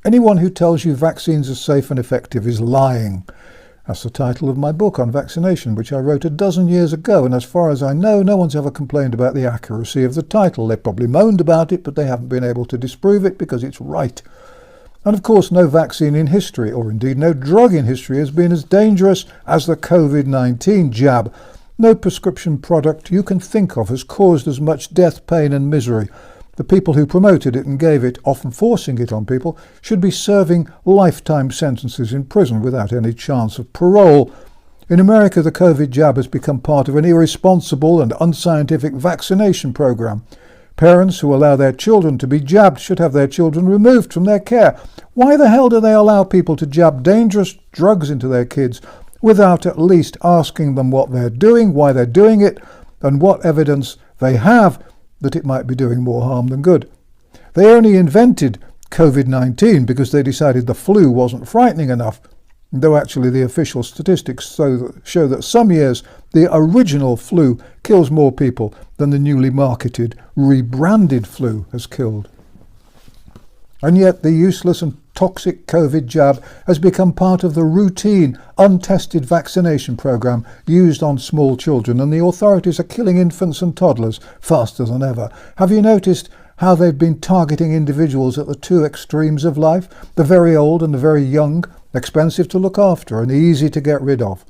Anyone who tells you vaccines are safe and effective is lying. That's the title of my book on vaccination, which I wrote a dozen years ago, and as far as I know, no one's ever complained about the accuracy of the title. They've probably moaned about it, but they haven't been able to disprove it because it's right. And of course, no vaccine in history, or indeed no drug in history, has been as dangerous as the COVID-19 jab. No prescription product you can think of has caused as much death, pain and misery. The people who promoted it and gave it, often forcing it on people, should be serving lifetime sentences in prison without any chance of parole. In America, the COVID jab has become part of an irresponsible and unscientific vaccination program. Parents who allow their children to be jabbed should have their children removed from their care. Why the hell do they allow people to jab dangerous drugs into their kids without at least asking them what they're doing, why they're doing it, and what evidence they have that it might be doing more harm than good? They only invented COVID-19 because they decided the flu wasn't frightening enough, though actually the official statistics show that some years the original flu kills more people than the newly marketed, rebranded flu has killed. And yet the useless and toxic COVID jab has become part of the routine, untested vaccination program used on small children, and the authorities are killing infants and toddlers faster than ever. Have you noticed how they've been targeting individuals at the two extremes of life? The very old and the very young, expensive to look after and easy to get rid of.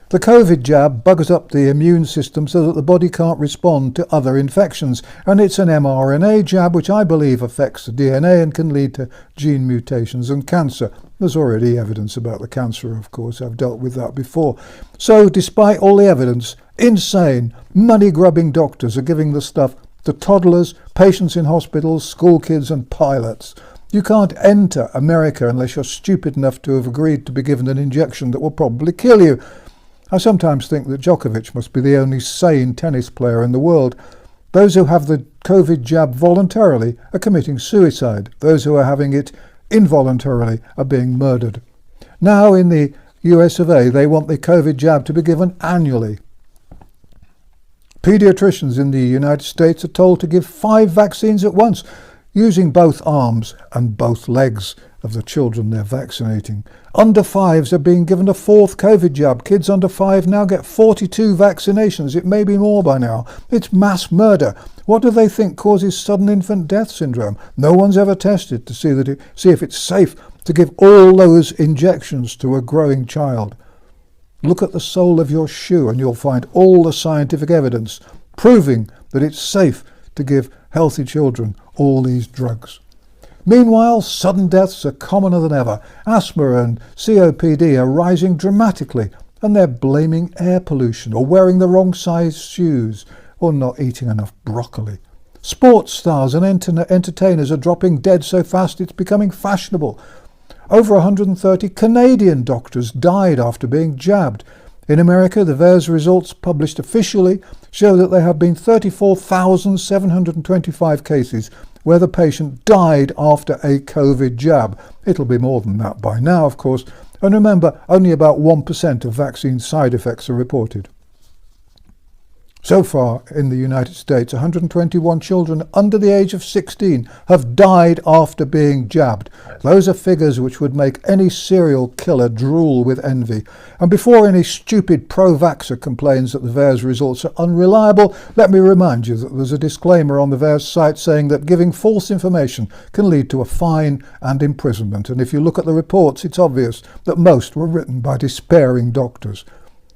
The COVID jab bugs up the immune system so that the body can't respond to other infections, and it's an mRNA jab which I believe affects the DNA and can lead to gene mutations and cancer. There's already evidence about the cancer, of course. I've dealt with that before. So despite all the evidence, insane, money-grubbing doctors are giving the stuff to toddlers, patients in hospitals, school kids and pilots. You can't enter America unless you're stupid enough to have agreed to be given an injection that will probably kill you. I sometimes think that Djokovic must be the only sane tennis player in the world. Those who have the COVID jab voluntarily are committing suicide. Those who are having it involuntarily are being murdered. Now in the US of A, they want the COVID jab to be given annually. Pediatricians in the United States are told to give 5 vaccines at once, using both arms and both legs of the children they're vaccinating. Under 5s are being given a 4th COVID jab. Kids under 5 now get 42 vaccinations. It may be more by now. It's mass murder. What do they think causes sudden infant death syndrome? No one's ever tested to see if it's safe to give all those injections to a growing child. Look at the sole of your shoe and you'll find all the scientific evidence proving that it's safe to give healthy children all these drugs. Meanwhile, sudden deaths are commoner than ever. Asthma and COPD are rising dramatically, and they're blaming air pollution or wearing the wrong size shoes or not eating enough broccoli. Sports stars and entertainers are dropping dead so fast it's becoming fashionable. Over 130 Canadian doctors died after being jabbed. In America, the VAERS results published officially show that there have been 34,725 cases where the patient died after a COVID jab. It'll be more than that by now, of course. And remember, only about 1% of vaccine side effects are reported. So far in the United States, 121 children under the age of 16 have died after being jabbed. Those are figures which would make any serial killer drool with envy. And before any stupid pro-vaxxer complains that the VAERS results are unreliable, let me remind you that there's a disclaimer on the VAERS site saying that giving false information can lead to a fine and imprisonment. And if you look at the reports, it's obvious that most were written by despairing doctors.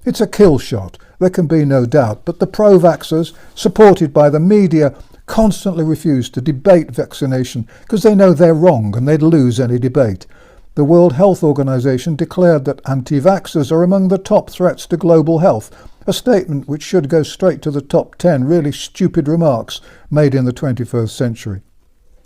It's a kill shot, there can be no doubt, but the pro-vaxxers, supported by the media, constantly refuse to debate vaccination because they know they're wrong and they'd lose any debate. The World Health Organization declared that anti-vaxxers are among the top threats to global health, a statement which should go straight to the top 10 really stupid remarks made in the 21st century.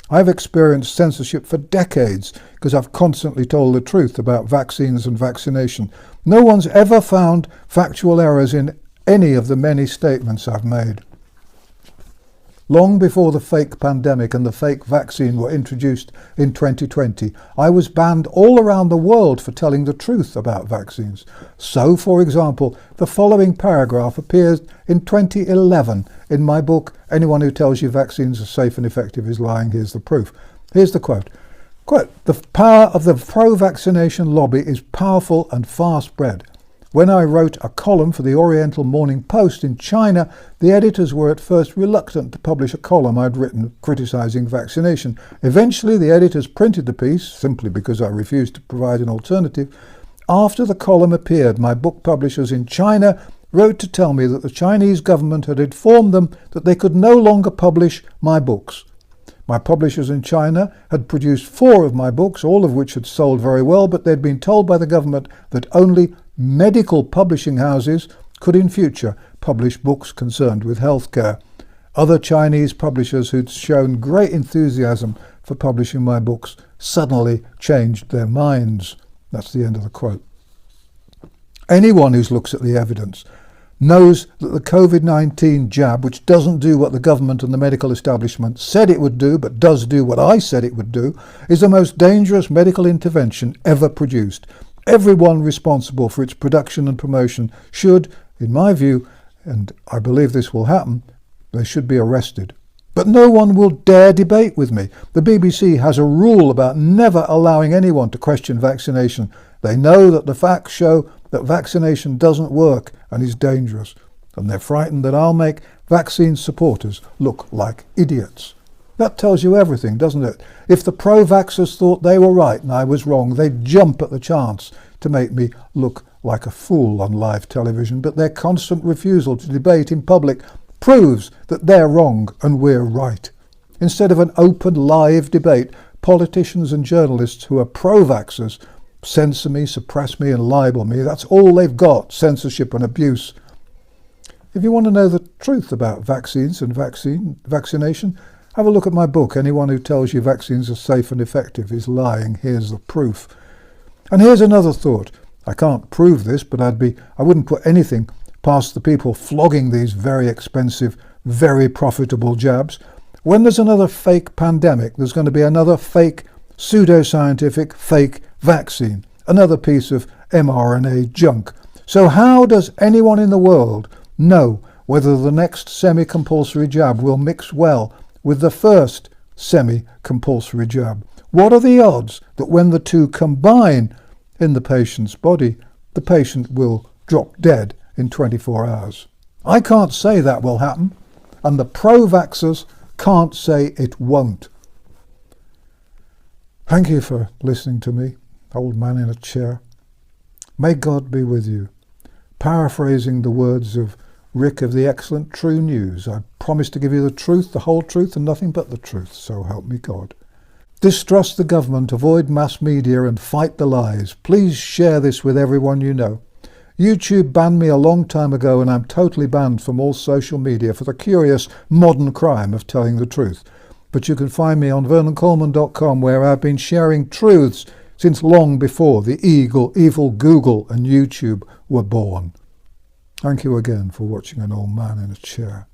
I've experienced censorship for decades because I've constantly told the truth about vaccines and vaccination. No one's ever found factual errors in any of the many statements I've made. Long before the fake pandemic and the fake vaccine were introduced in 2020, I was banned all around the world for telling the truth about vaccines. So, for example, the following paragraph appeared in 2011 in my book, Anyone Who Tells You Vaccines Are Safe and Effective Is Lying, Here's the Proof. Here's the quote. Quote, "The power of the pro-vaccination lobby is powerful and far spread. When I wrote a column for the Oriental Morning Post in China, the editors were at first reluctant to publish a column I'd written criticizing vaccination. Eventually, the editors printed the piece, simply because I refused to provide an alternative. After the column appeared, my book publishers in China wrote to tell me that the Chinese government had informed them that they could no longer publish my books. My publishers in China had produced 4 of my books, all of which had sold very well, but they'd been told by the government that only medical publishing houses could in future publish books concerned with healthcare. Other Chinese publishers who'd shown great enthusiasm for publishing my books suddenly changed their minds." That's the end of the quote. Anyone who looks at the evidence knows that the COVID-19 jab, which doesn't do what the government and the medical establishment said it would do, but does do what I said it would do, is the most dangerous medical intervention ever produced. Everyone responsible for its production and promotion should, in my view, and I believe this will happen, they should be arrested. But no one will dare debate with me. The BBC has a rule about never allowing anyone to question vaccination. They know that the facts show that vaccination doesn't work and is dangerous, and they're frightened that I'll make vaccine supporters look like idiots. That tells you everything, doesn't it? If the pro-vaxxers thought they were right and I was wrong, they'd jump at the chance to make me look like a fool on live television, but their constant refusal to debate in public proves that they're wrong and we're right. Instead of an open, live debate, politicians and journalists who are pro-vaxxers censor me, suppress me and libel me. That's all they've got, censorship and abuse. If you want to know the truth about vaccines and vaccination, have a look at my book. Anyone who tells you vaccines are safe and effective is lying. Here's the proof. And here's another thought. I can't prove this, but I wouldn't put anything past the people flogging these very expensive, very profitable jabs. When there's another fake pandemic, there's going to be another fake, pseudoscientific, fake vaccine, another piece of mRNA junk. So how does anyone in the world know whether the next semi-compulsory jab will mix well with the first semi-compulsory jab? What are the odds that when the two combine in the patient's body, the patient will drop dead in 24 hours? I can't say that will happen, and the pro-vaxxers can't say it won't. Thank you for listening to me, old man in a chair. May God be with you. Paraphrasing the words of Rick of the excellent True News, I promise to give you the truth, the whole truth, and nothing but the truth, so help me God. Distrust the government, avoid mass media, and fight the lies. Please share this with everyone you know. YouTube banned me a long time ago, and I'm totally banned from all social media for the curious modern crime of telling the truth. But you can find me on vernoncoleman.com, where I've been sharing truths since long before the evil Google and YouTube were born. Thank you again for watching An Old Man in a Chair.